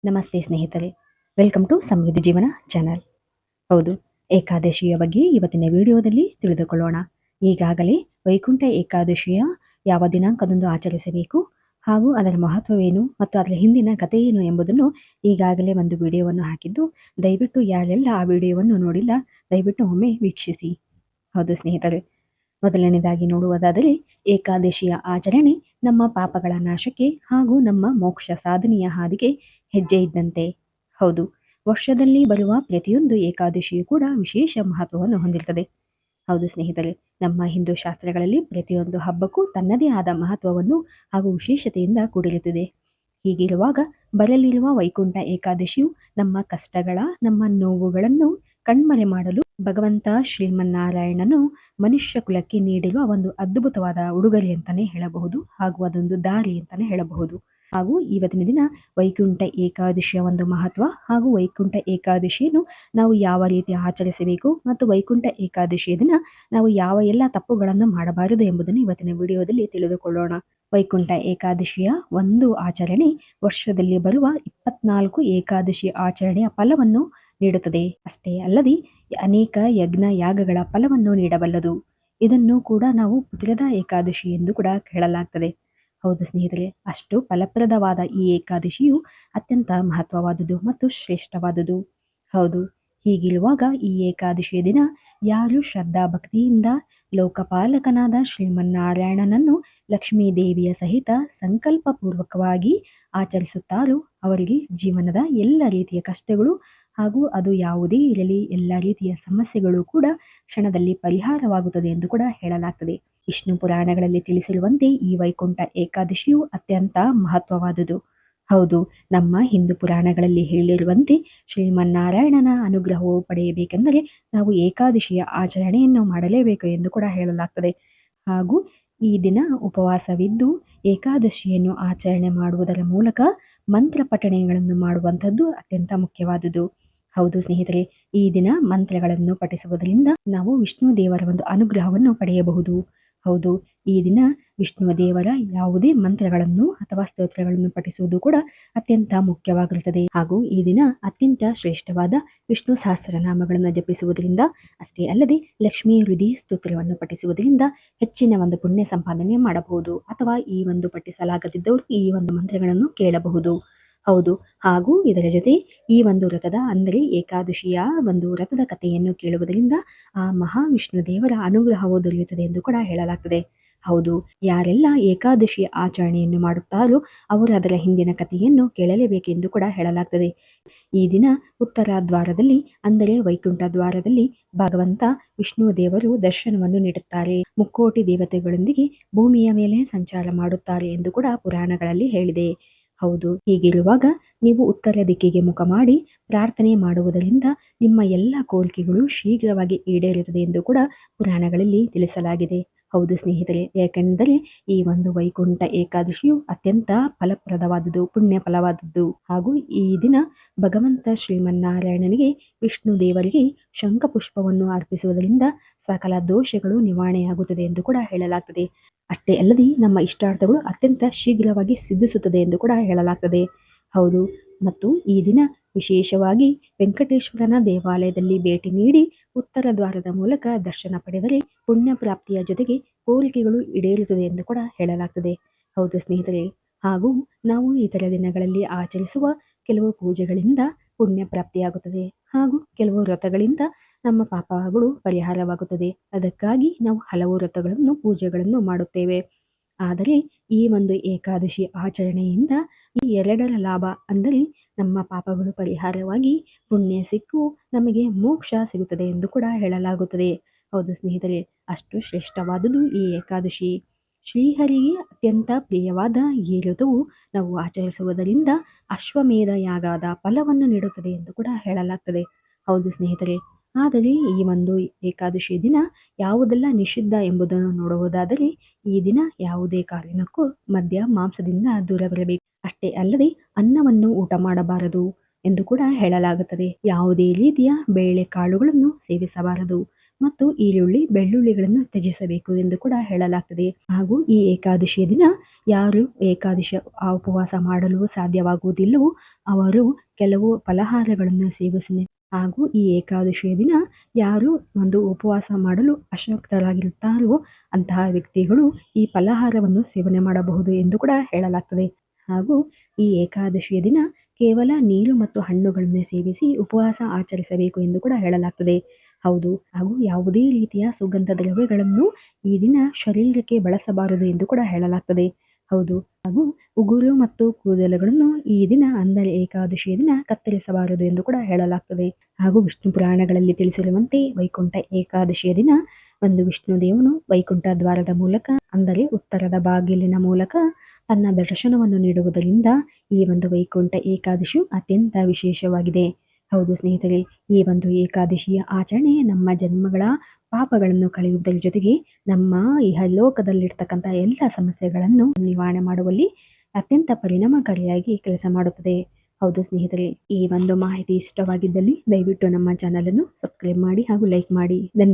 ನಮಸ್ತೆ ಸ್ನೇಹಿತರೆ, welcome to ಸಮೃದ್ಧಿ ಜೀವನ ಚಾನಲ್. ಹೌದು, ಏಕಾದಶಿಯ ಬಗ್ಗೆ ಇವತ್ತಿನ ವಿಡಿಯೋದಲ್ಲಿ ತಿಳಿದುಕೊಳ್ಳೋಣ. ಈಗಾಗಲೇ ವೈಕುಂಠ ಏಕಾದಶಿಯ ಯಾವ ದಿನಾಂಕದಂದು ಆಚರಿಸಬೇಕು ಹಾಗೂ ಅದರ ಮಹತ್ವವೇನು ಮತ್ತು ಅದರ ಹಿಂದಿನ ಕಥೆ ಏನು ಎಂಬುದನ್ನು ಈಗಾಗಲೇ ಒಂದು ವಿಡಿಯೋವನ್ನು ಹಾಕಿದ್ದು, ದಯವಿಟ್ಟು ಯಾರೆಲ್ಲ ಆ ವಿಡಿಯೋವನ್ನು ನೋಡಿಲ್ಲ ದಯವಿಟ್ಟು ಒಮ್ಮೆ ವೀಕ್ಷಿಸಿ. ಹೌದು ಸ್ನೇಹಿತರೆ, ಮೊದಲನೇದಾಗಿ ನೋಡುವುದಾದರೆ ಏಕಾದಶಿಯ ಆಚರಣೆ ನಮ್ಮ ಪಾಪಗಳ ನಾಶಕ್ಕೆ ಹಾಗೂ ನಮ್ಮ ಮೋಕ್ಷ ಸಾಧನೆಯ ಹಾದಿಗೆ ಹೆಜ್ಜೆ ಇದ್ದಂತೆ. ಹೌದು, ವರ್ಷದಲ್ಲಿ ಬರುವ ಪ್ರತಿಯೊಂದು ಏಕಾದಶಿಯು ಕೂಡ ವಿಶೇಷ ಮಹತ್ವವನ್ನು ಹೊಂದಿರುತ್ತದೆ. ಹೌದು ಸ್ನೇಹಿತರೆ, ನಮ್ಮ ಹಿಂದೂ ಶಾಸ್ತ್ರಗಳಲ್ಲಿ ಪ್ರತಿಯೊಂದು ಹಬ್ಬಕ್ಕೂ ತನ್ನದೇ ಆದ ಮಹತ್ವವನ್ನು ಹಾಗೂ ವಿಶೇಷತೆಯಿಂದ ಕೂಡಿರುತ್ತದೆ. ಹೀಗಿರುವಾಗ ಬರಲಿರುವ ವೈಕುಂಠ ಏಕಾದಶಿಯು ನಮ್ಮ ಕಷ್ಟಗಳ, ನಮ್ಮ ನೋವುಗಳನ್ನು ಕಣ್ಮರೆ ಮಾಡಲು ಭಗವಂತ ಶ್ರೀಮನ್ನಾರಾಯಣನು ಮನುಷ್ಯ ಕುಲಕ್ಕೆ ನೀಡಿರುವ ಒಂದು ಅದ್ಭುತವಾದ ಉಡುಗೊರೆ ಅಂತಾನೆ ಹೇಳಬಹುದು ಹಾಗೂ ಅದೊಂದು ದಾರಿ ಅಂತಾನೆ ಹೇಳಬಹುದು. ಹಾಗೂ ಇವತ್ತಿನ ದಿನ ವೈಕುಂಠ ಏಕಾದಶಿಯ ಒಂದು ಮಹತ್ವ ಹಾಗೂ ವೈಕುಂಠ ಏಕಾದಶಿಯನ್ನು ನಾವು ಯಾವ ರೀತಿ ಆಚರಿಸಬೇಕು ಮತ್ತು ವೈಕುಂಠ ಏಕಾದಶಿಯ ದಿನ ನಾವು ಯಾವ ಎಲ್ಲ ತಪ್ಪುಗಳನ್ನು ಮಾಡಬಾರದು ಎಂಬುದನ್ನು ಇವತ್ತಿನ ವಿಡಿಯೋದಲ್ಲಿ ತಿಳಿದುಕೊಳ್ಳೋಣ. ವೈಕುಂಠ ಏಕಾದಶಿಯ ಒಂದು ಆಚರಣೆ ವರ್ಷದಲ್ಲಿ ಬರುವ 24 ಏಕಾದಶಿ ಆಚರಣೆಯ ಫಲವನ್ನು ನೀಡುತ್ತದೆ. ಅಷ್ಟೇ ಅಲ್ಲದೆ ಅನೇಕ ಯಜ್ಞ ಯಾಗಗಳ ಫಲವನ್ನು ನೀಡಬಲ್ಲದು. ಇದನ್ನು ಕೂಡ ನಾವು ಪುತ್ರದ ಏಕಾದಶಿ ಎಂದು ಕೂಡ ಹೇಳಲಾಗ್ತದೆ. ಹೌದು ಸ್ನೇಹಿತರೆ, ಅಷ್ಟು ಫಲಪ್ರದವಾದ ಈ ಏಕಾದಶಿಯು ಅತ್ಯಂತ ಮಹತ್ವವಾದುದು ಮತ್ತು ಶ್ರೇಷ್ಠವಾದುದು. ಹೌದು, ಹೀಗಿರುವಾಗ ಈ ಏಕಾದಶಿಯ ದಿನ ಯಾರು ಶ್ರದ್ಧಾ ಭಕ್ತಿಯಿಂದ ಲೋಕಪಾಲಕನಾದ ಶ್ರೀಮನ್ನಾರಾಯಣನನ್ನು ಲಕ್ಷ್ಮೀ ದೇವಿಯ ಸಹಿತ ಸಂಕಲ್ಪಪೂರ್ವಕವಾಗಿ ಆಚರಿಸುತ್ತಾರೋ ಅವರಿಗೆ ಜೀವನದ ಎಲ್ಲ ರೀತಿಯ ಕಷ್ಟಗಳು ಹಾಗೂ ಅದು ಯಾವುದೇ ಇರಲಿ ಎಲ್ಲ ರೀತಿಯ ಸಮಸ್ಯೆಗಳು ಕೂಡ ಕ್ಷಣದಲ್ಲಿ ಪರಿಹಾರವಾಗುತ್ತದೆ ಎಂದು ಕೂಡ ಹೇಳಲಾಗ್ತದೆ. ವಿಷ್ಣು ಪುರಾಣಗಳಲ್ಲಿ ತಿಳಿಸಿರುವಂತೆ ಈ ವೈಕುಂಠ ಏಕಾದಶಿಯು ಅತ್ಯಂತ ಮಹತ್ವವಾದುದು. ಹೌದು, ನಮ್ಮ ಹಿಂದೂ ಪುರಾಣಗಳಲ್ಲಿ ಹೇಳಿರುವಂತೆ ಶ್ರೀಮನ್ನಾರಾಯಣನ ಅನುಗ್ರಹವು ಪಡೆಯಬೇಕೆಂದರೆ ನಾವು ಏಕಾದಶಿಯ ಆಚರಣೆಯನ್ನು ಮಾಡಲೇಬೇಕು ಎಂದು ಕೂಡ ಹೇಳಲಾಗ್ತದೆ. ಹಾಗೂ ಈ ದಿನ ಉಪವಾಸವಿದ್ದು ಏಕಾದಶಿಯನ್ನು ಆಚರಣೆ ಮಾಡುವುದರ ಮೂಲಕ ಮಂತ್ರ ಪಠಣೆಗಳನ್ನು ಮಾಡುವಂಥದ್ದು ಅತ್ಯಂತ ಮುಖ್ಯವಾದುದು. ಹೌದು ಸ್ನೇಹಿತರೆ, ಈ ದಿನ ಮಂತ್ರಗಳನ್ನು ಪಠಿಸುವುದರಿಂದ ನಾವು ವಿಷ್ಣು ದೇವರ ಒಂದು ಅನುಗ್ರಹವನ್ನು ಪಡೆಯಬಹುದು. ಹೌದು, ಈ ದಿನ ವಿಷ್ಣು ದೇವರ ಯಾವುದೇ ಮಂತ್ರಗಳನ್ನು ಅಥವಾ ಸ್ತೋತ್ರಗಳನ್ನು ಪಠಿಸುವುದು ಕೂಡ ಅತ್ಯಂತ ಮುಖ್ಯವಾಗಿರುತ್ತದೆ. ಹಾಗೂ ಈ ದಿನ ಅತ್ಯಂತ ಶ್ರೇಷ್ಠವಾದ ವಿಷ್ಣು ಸಹಸ್ರನಾಮಗಳನ್ನು ಜಪಿಸುವುದರಿಂದ, ಅಷ್ಟೇ ಅಲ್ಲದೆ ಲಕ್ಷ್ಮೀ ಹೃದಯ ಸ್ತೋತ್ರವನ್ನು ಪಠಿಸುವುದರಿಂದ ಹೆಚ್ಚಿನ ಒಂದು ಪುಣ್ಯ ಸಂಪಾದನೆ ಮಾಡಬಹುದು. ಅಥವಾ ಈ ಒಂದು ಪಠಿಸಲಾಗದಿದ್ದವರು ಈ ಒಂದು ಮಂತ್ರಗಳನ್ನು ಕೇಳಬಹುದು. ಹೌದು, ಹಾಗೂ ಇದರ ಜೊತೆ ಈ ಒಂದು ವ್ರತದ ಅಂದರೆ ಏಕಾದಶಿಯ ಒಂದು ವ್ರತದ ಕಥೆಯನ್ನು ಕೇಳುವುದರಿಂದ ಆ ಮಹಾವಿಷ್ಣು ದೇವರ ಅನುಗ್ರಹವು ದೊರೆಯುತ್ತದೆ ಎಂದು ಕೂಡ ಹೇಳಲಾಗ್ತದೆ. ಹೌದು, ಯಾರೆಲ್ಲ ಏಕಾದಶಿಯ ಆಚರಣೆಯನ್ನು ಮಾಡುತ್ತಾರೋ ಅವರು ಅದರ ಹಿಂದಿನ ಕಥೆಯನ್ನು ಕೇಳಲೇಬೇಕೆಂದು ಕೂಡ ಹೇಳಲಾಗ್ತದೆ. ಈ ದಿನ ಉತ್ತರ ದ್ವಾರದಲ್ಲಿ ಅಂದರೆ ವೈಕುಂಠ ದ್ವಾರದಲ್ಲಿ ಭಗವಂತ ವಿಷ್ಣು ದೇವರು ದರ್ಶನವನ್ನು ನೀಡುತ್ತಾರೆ. ಮುಕ್ಕೋಟಿ ದೇವತೆಗಳೊಂದಿಗೆ ಭೂಮಿಯ ಮೇಲೆ ಸಂಚಾರ ಮಾಡುತ್ತಾರೆ ಎಂದು ಕೂಡ ಪುರಾಣಗಳಲ್ಲಿ ಹೇಳಿದೆ. ಹೌದು, ಹೀಗಿರುವಾಗ ನೀವು ಉತ್ತರ ದಿಕ್ಕಿಗೆ ಮುಖ ಮಾಡಿ ಪ್ರಾರ್ಥನೆ ಮಾಡುವುದರಿಂದ ನಿಮ್ಮ ಎಲ್ಲ ಕೋರಿಕೆಗಳು ಶೀಘ್ರವಾಗಿ ಈಡೇರುತ್ತದೆ ಎಂದು ಕೂಡ ಪುರಾಣಗಳಲ್ಲಿ ತಿಳಿಸಲಾಗಿದೆ. ಹೌದು ಸ್ನೇಹಿತರೆ, ಯಾಕೆಂದರೆ ಈ ಒಂದು ವೈಕುಂಠ ಏಕಾದಶಿಯು ಅತ್ಯಂತ ಫಲಪ್ರದವಾದುದು, ಪುಣ್ಯ ಫಲವಾದದ್ದು. ಹಾಗೂ ಈ ದಿನ ಭಗವಂತ ಶ್ರೀಮನ್ನಾರಾಯಣನಿಗೆ ವಿಷ್ಣು ದೇವರಿಗೆ ಶಂಖಪುಷ್ಪವನ್ನು ಅರ್ಪಿಸುವುದರಿಂದ ಸಕಲ ದೋಷಗಳು ನಿವಾರಣೆಯಾಗುತ್ತದೆ ಎಂದು ಕೂಡ ಹೇಳಲಾಗ್ತದೆ. ಅಷ್ಟೇ ಅಲ್ಲದೆ ನಮ್ಮ ಇಷ್ಟಾರ್ಥಗಳು ಅತ್ಯಂತ ಶೀಘ್ರವಾಗಿ ಸಿದ್ಧಿಸುತ್ತದೆ ಎಂದು ಕೂಡ ಹೇಳಲಾಗ್ತದೆ. ಹೌದು, ಮತ್ತು ಈ ದಿನ ವಿಶೇಷವಾಗಿ ವೆಂಕಟೇಶ್ವರನ ದೇವಾಲಯದಲ್ಲಿ ಭೇಟಿ ನೀಡಿ ಉತ್ತರ ದ್ವಾರದ ಮೂಲಕ ದರ್ಶನ ಪಡೆದರೆ ಪುಣ್ಯ ಪ್ರಾಪ್ತಿಯ ಜೊತೆಗೆ ಕೋರಿಕೆಗಳು ಈಡೇರುತ್ತದೆ ಎಂದು ಕೂಡ ಹೇಳಲಾಗ್ತದೆ. ಹೌದು ಸ್ನೇಹಿತರೆ, ಹಾಗೂ ನಾವು ಇತರ ದಿನಗಳಲ್ಲಿ ಆಚರಿಸುವ ಕೆಲವು ಪೂಜೆಗಳಿಂದ ಪುಣ್ಯ ಪ್ರಾಪ್ತಿಯಾಗುತ್ತದೆ ಹಾಗೂ ಕೆಲವು ವ್ರತಗಳಿಂದ ನಮ್ಮ ಪಾಪಗಳು ಪರಿಹಾರವಾಗುತ್ತದೆ. ಅದಕ್ಕಾಗಿ ನಾವು ಹಲವು ವ್ರತಗಳನ್ನು ಪೂಜೆಗಳನ್ನು ಮಾಡುತ್ತೇವೆ. ಆದರೆ ಈ ಒಂದು ಏಕಾದಶಿ ಆಚರಣೆಯಿಂದ ಈ ಎರಡರ ಲಾಭ ಅಂದರೆ ನಮ್ಮ ಪಾಪಗಳು ಪರಿಹಾರವಾಗಿ ಪುಣ್ಯ ಸಿಕ್ಕು ನಮಗೆ ಮೋಕ್ಷ ಸಿಗುತ್ತದೆ ಎಂದು ಕೂಡ ಹೇಳಲಾಗುತ್ತದೆ. ಹೌದು ಸ್ನೇಹಿತರೆ, ಅಷ್ಟು ಶ್ರೇಷ್ಠವಾದುದು ಈ ಏಕಾದಶಿ. ಶ್ರೀಹರಿಗೆ ಅತ್ಯಂತ ಪ್ರಿಯವಾದ ಈ ಋತುವು ನಾವು ಆಚರಿಸುವುದರಿಂದ ಅಶ್ವಮೇಧ ಯಾಗದ ಫಲವನ್ನು ನೀಡುತ್ತದೆ ಎಂದು ಕೂಡ ಹೇಳಲಾಗ್ತದೆ. ಹೌದು ಸ್ನೇಹಿತರೆ, ಆದರೆ ಈ ಒಂದು ಏಕಾದಶಿ ದಿನ ಯಾವುದೆಲ್ಲ ನಿಷಿದ್ಧ ಎಂಬುದನ್ನು ನೋಡುವುದಾದರೆ ಈ ದಿನ ಯಾವುದೇ ಕಾರಣಕ್ಕೂ ಮದ್ಯ ಮಾಂಸದಿಂದ ದೂರವಿರಬೇಕು. ಅಷ್ಟೇ ಅಲ್ಲದೆ ಅನ್ನವನ್ನು ಊಟ ಮಾಡಬಾರದು ಎಂದು ಕೂಡ ಹೇಳಲಾಗುತ್ತದೆ. ಯಾವುದೇ ರೀತಿಯ ಬೇಳೆ ಕಾಳುಗಳನ್ನು ಸೇವಿಸಬಾರದು ಮತ್ತು ಈರುಳ್ಳಿ ಬೆಳ್ಳುಳ್ಳಿಗಳನ್ನು ತ್ಯಜಿಸಬೇಕು ಎಂದು ಕೂಡ ಹೇಳಲಾಗ್ತದೆ. ಹಾಗೂ ಈ ಏಕಾದಶಿಯ ದಿನ ಯಾರು ಏಕಾದಶಿ ಉಪವಾಸ ಮಾಡಲು ಸಾಧ್ಯವಾಗುವುದಿಲ್ಲವೋ ಅವರು ಕೆಲವು ಫಲಹಾರಗಳನ್ನು ಸೇವಿಸಿ ಹಾಗೂ ಈ ಏಕಾದಶಿಯ ದಿನ ಯಾರು ಒಂದು ಉಪವಾಸ ಮಾಡಲು ಅಶಕ್ತರಾಗಿರುತ್ತಾರೋ ಅಂತಹ ವ್ಯಕ್ತಿಗಳು ಈ ಫಲಹಾರವನ್ನು ಸೇವನೆ ಮಾಡಬಹುದು ಎಂದು ಕೂಡ ಹೇಳಲಾಗ್ತದೆ. ಹಾಗೂ ಈ ಏಕಾದಶಿಯ ದಿನ ಕೇವಲ ನೀರು ಮತ್ತು ಹಣ್ಣುಗಳನ್ನು ಸೇವಿಸಿ ಉಪವಾಸ ಆಚರಿಸಬೇಕು ಎಂದು ಕೂಡ ಹೇಳಲಾಗ್ತದೆ. ಹೌದು, ಹಾಗೂ ಯಾವುದೇ ರೀತಿಯ ಸುಗಂಧ ದ್ರವ್ಯಗಳನ್ನು ಈ ದಿನ ಶರೀರಕ್ಕೆ ಬಳಸಬಾರದು ಎಂದು ಕೂಡ ಹೇಳಲಾಗ್ತದೆ. ಹೌದು, ಹಾಗೂ ಉಗುರು ಮತ್ತು ಕೂದಲುಗಳನ್ನು ಈ ದಿನ ಅಂದರೆ ಏಕಾದಶಿಯ ದಿನ ಕತ್ತರಿಸಬಾರದು ಎಂದು ಕೂಡ ಹೇಳಲಾಗ್ತದೆ. ಹಾಗೂ ವಿಷ್ಣು ಪುರಾಣಗಳಲ್ಲಿ ತಿಳಿಸಿರುವಂತೆ ವೈಕುಂಠ ಏಕಾದಶಿಯ ದಿನ ಒಂದು ವಿಷ್ಣು ದೇವನು ವೈಕುಂಠ ದ್ವಾರದ ಮೂಲಕ ಅಂದರೆ ಉತ್ತರದ ಬಾಗಿಲಿನ ಮೂಲಕ ತನ್ನ ದರ್ಶನವನ್ನು ನೀಡುವುದರಿಂದ ಈ ಒಂದು ವೈಕುಂಠ ಏಕಾದಶಿಯು ಅತ್ಯಂತ ವಿಶೇಷವಾಗಿದೆ. ಹೌದು ಸ್ನೇಹಿತರೆ, ಈ ಒಂದು ಏಕಾದಶಿಯ ಆಚರಣೆ ನಮ್ಮ ಜನ್ಮಗಳ ಪಾಪಗಳನ್ನು ಕಳೆಯುವುದರ ಜೊತೆಗೆ ನಮ್ಮ ಇಹಲೋಕದಲ್ಲಿರ್ತಕ್ಕಂಥ ಎಲ್ಲ ಸಮಸ್ಯೆಗಳನ್ನು ನಿವಾರಣೆ ಮಾಡುವಲ್ಲಿ ಅತ್ಯಂತ ಪರಿಣಾಮಕಾರಿಯಾಗಿ ಕೆಲಸ ಮಾಡುತ್ತದೆ. ಹೌದು ಸ್ನೇಹಿತರೆ, ಈ ಒಂದು ಮಾಹಿತಿ ಇಷ್ಟವಾಗಿದ್ದಲ್ಲಿ ದಯವಿಟ್ಟು ನಮ್ಮ ಚಾನಲ್ ಅನ್ನು ಸಬ್ಸ್ಕ್ರೈಬ್ ಮಾಡಿ ಹಾಗೂ ಲೈಕ್ ಮಾಡಿ. ಧನ್ಯವಾದ.